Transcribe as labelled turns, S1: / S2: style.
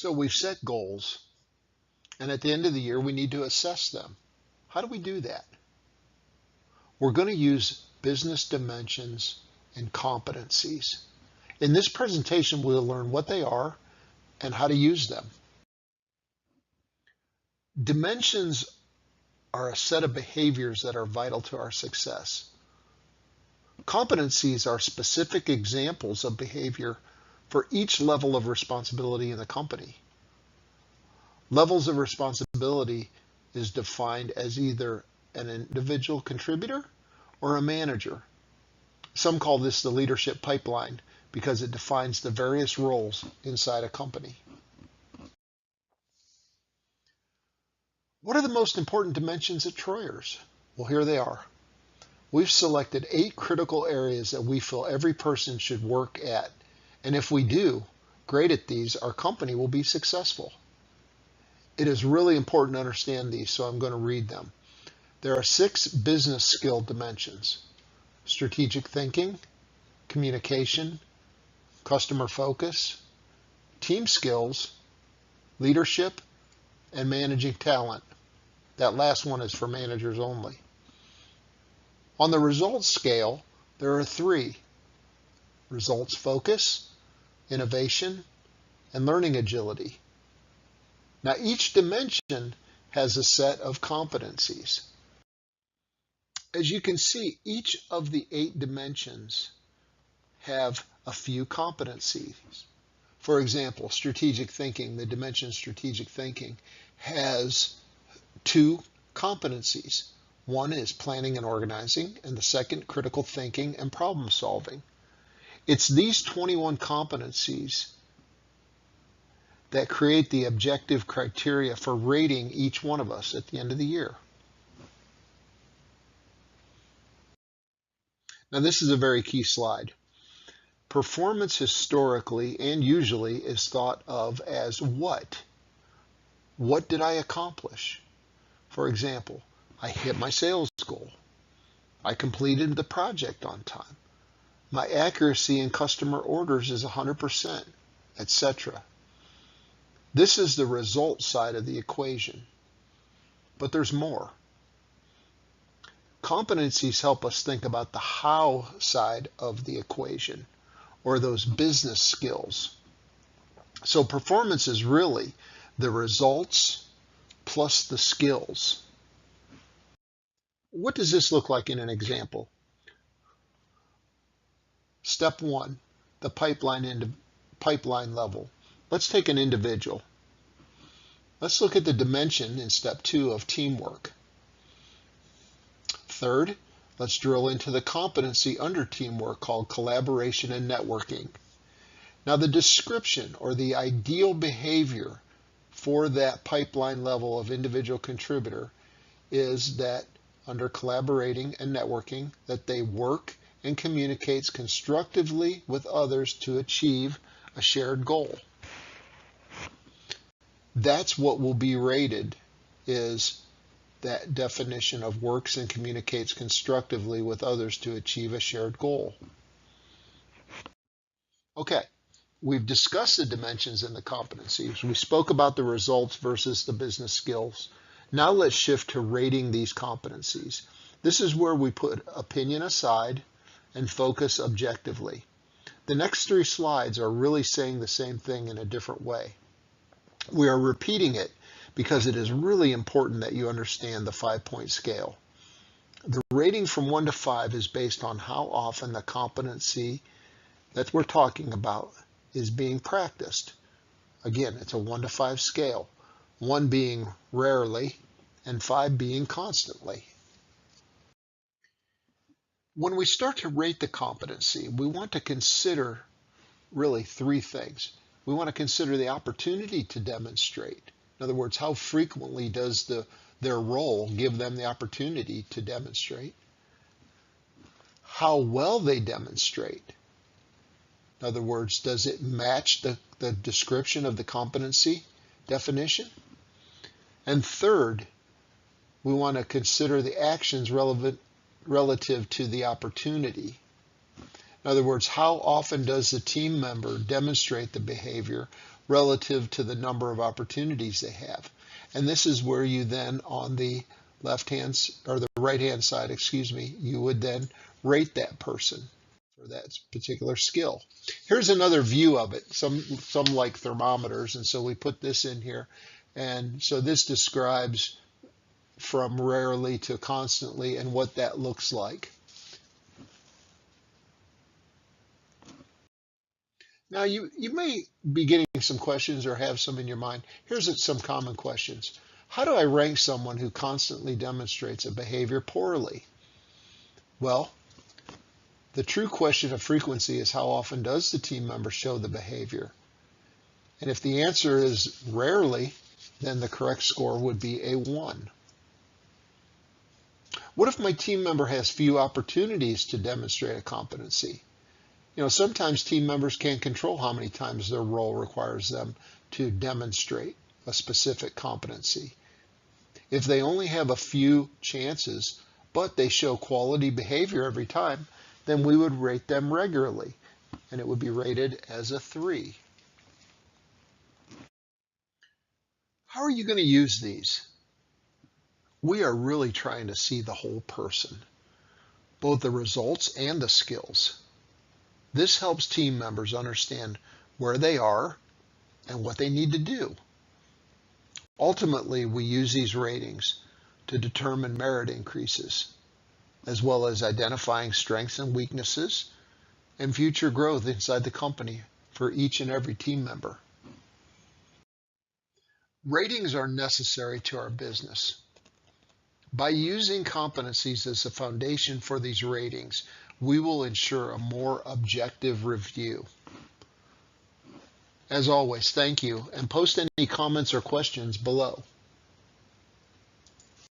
S1: So we've set goals, and at the end of the year, we need to assess them. How do we do that? We're going to use business dimensions and competencies. In this presentation, we'll learn what they are and how to use them. Dimensions are a set of behaviors that are vital to our success. Competencies are specific examples of behavior for each level of responsibility in the company. Levels of responsibility is defined as either an individual contributor or a manager. Some call this the leadership pipeline because it defines the various roles inside a company. What are the most important dimensions at Troyers? Well, here they are. We've selected 8 critical areas that we feel every person should work at. And if we do great at these, our company will be successful. It is really important to understand these, so I'm going to read them. There are 6 business skill dimensions: strategic thinking, communication, customer focus, team skills, leadership, and managing talent. That last one is for managers only. On the results scale, there are 3: results focus, innovation, and learning agility. Now, each dimension has a set of competencies. As you can see, each of the 8 dimensions have a few competencies. For example, strategic thinking, the dimension strategic thinking, has 2 competencies. One is planning and organizing, and the second, critical thinking and problem solving. It's these 21 competencies that create the objective criteria for rating each one of us at the end of the year. Now, this is a very key slide. Performance historically and usually is thought of as what? What did I accomplish? For example, I hit my sales goal. I completed the project on time. My accuracy in customer orders is 100%, etc. This is the result side of the equation. But there's more. Competencies help us think about the how side of the equation, or those business skills. So performance is really the results plus the skills. What does this look like in an example? Step 1, the pipeline level. Let's take an individual. Let's look at the dimension in step 2 of teamwork. Third, let's drill into the competency under teamwork called collaboration and networking. Now, the description or the ideal behavior for that pipeline level of individual contributor is that under collaborating and networking, that they work and communicates constructively with others to achieve a shared goal. That's what will be rated, is that definition of works and communicates constructively with others to achieve a shared goal. Okay, we've discussed the dimensions and the competencies. We spoke about the results versus the business skills. Now let's shift to rating these competencies. This is where we put opinion aside and focus objectively. The next 3 slides are really saying the same thing in a different way. We are repeating it because it is really important that you understand the 5-point scale. The rating from 1 to 5 is based on how often the competency that we're talking about is being practiced. Again, it's a 1 to 5 scale, 1 being rarely and 5 being constantly. When we start to rate the competency, we want to consider really 3 things. We want to consider the opportunity to demonstrate. In other words, how frequently does their role give them the opportunity to demonstrate? How well they demonstrate. In other words, does it match the description of the competency definition? And third, we want to consider the actions relative to the opportunity. In other words, how often does the team member demonstrate the behavior relative to the number of opportunities they have? And this is where you then, on the left hand or the right hand side, excuse me, you would then rate that person for that particular skill. Here's another view of it. Some like thermometers, and so we put this in here. And so this describes from rarely to constantly and what that looks like. Now, you may be getting some questions or have some in your mind. Here's some common questions. How do I rank someone who constantly demonstrates a behavior poorly? Well, the true question of frequency is how often does the team member show the behavior? And if the answer is rarely, then the correct score would be a 1. What if my team member has few opportunities to demonstrate a competency? Sometimes team members can't control how many times their role requires them to demonstrate a specific competency. If they only have a few chances, but they show quality behavior every time, then we would rate them regularly, and it would be rated as a 3. How are you going to use these? We are really trying to see the whole person, both the results and the skills. This helps team members understand where they are and what they need to do. Ultimately, we use these ratings to determine merit increases, as well as identifying strengths and weaknesses and future growth inside the company for each and every team member. Ratings are necessary to our business. By using competencies as the foundation for these ratings, we will ensure a more objective review. As always, thank you, and post any comments or questions below.